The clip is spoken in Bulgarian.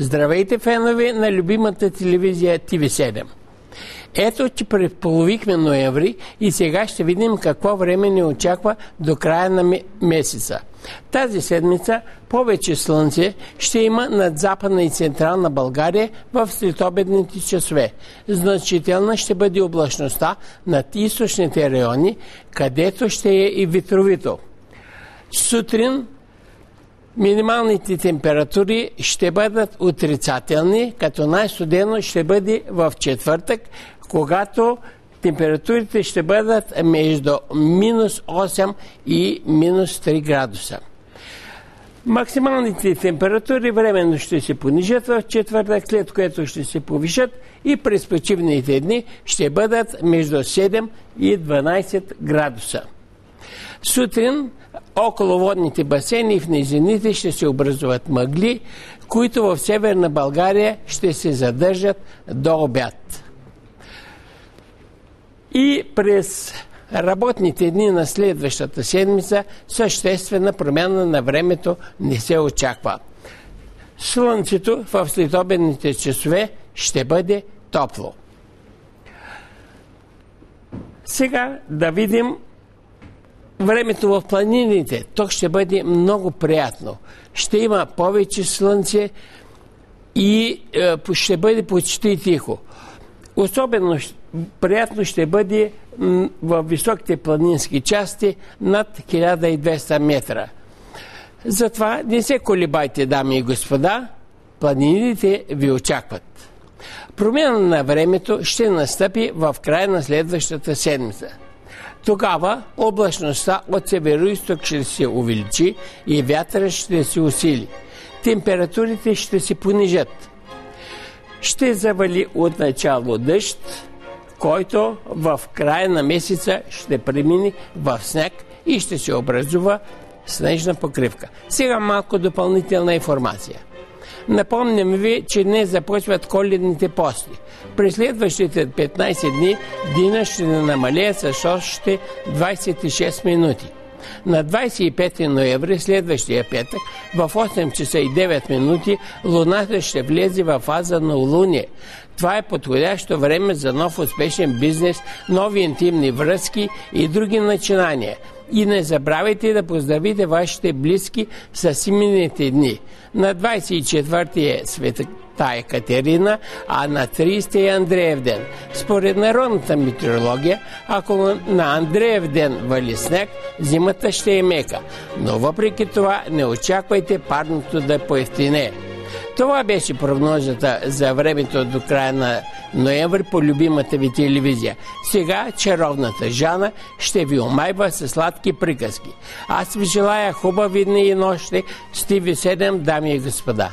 Здравейте, фенове на любимата телевизия TV7. Ето, че предполовихме ноември и сега ще видим какво време ни очаква до края на месеца. Тази седмица повече слънце ще има над Западна и Централна България в следобедните часове. Значителна ще бъде облачността над източните райони, където ще е и ветровито. Сутрин минималните температури ще бъдат отрицателни, като най-студено ще бъде в четвъртък, когато температурите ще бъдат между минус 8 и минус 3 градуса. Максималните температури временно ще се понижат в четвъртък, след което ще се повишат и през почивните дни ще бъдат между 7 и 12 градуса. Сутрин около водните басейни и в низините ще се образуват мъгли, които в Северна България ще се задържат до обяд. И през работните дни на следващата седмица съществена промяна на времето не се очаква. Слънцето в следобедните часове ще бъде топло. Сега да видим времето в планините. Тук ще бъде много приятно. Ще има повече слънце и ще бъде почти тихо. Особено приятно ще бъде в високите планински части над 1200 метра. Затова не се колебайте, дами и господа, планините ви очакват. Промяна на времето ще настъпи в края на следващата седмица. Тогава облачността от северо-исток ще се увеличи и вятърът ще се усили. Температурите ще се понижат. Ще завали отначало дъжд, който в края на месеца ще премине в сняг и ще се образува снежна покривка. Сега малко допълнителна информация. Напомням ви, че днес започват коледните пости. През следващите 15 дни дина ще намалее с още 26 минути. На 25 ноември, следващия петък, в 8 часа и 9 минути, Луната ще влезе в фаза на новолуние. Това е подходящо време за нов успешен бизнес, нови интимни връзки и други начинания. И не забравяйте да поздравите вашите близки с именните дни. На 24-ти е Света Екатерина, а на 30-ти е Андреев ден. Според народната метеорология, ако на Андреев ден вали сняг, зимата ще е мека. Но въпреки това не очаквайте парното да поевтине. Това беше прогнозата за времето до края на ноември по любимата ви телевизия. Сега чаровната Жана ще ви омайва със сладки приказки. Аз ви желая хубави дни и нощи с TV7, дами и господа.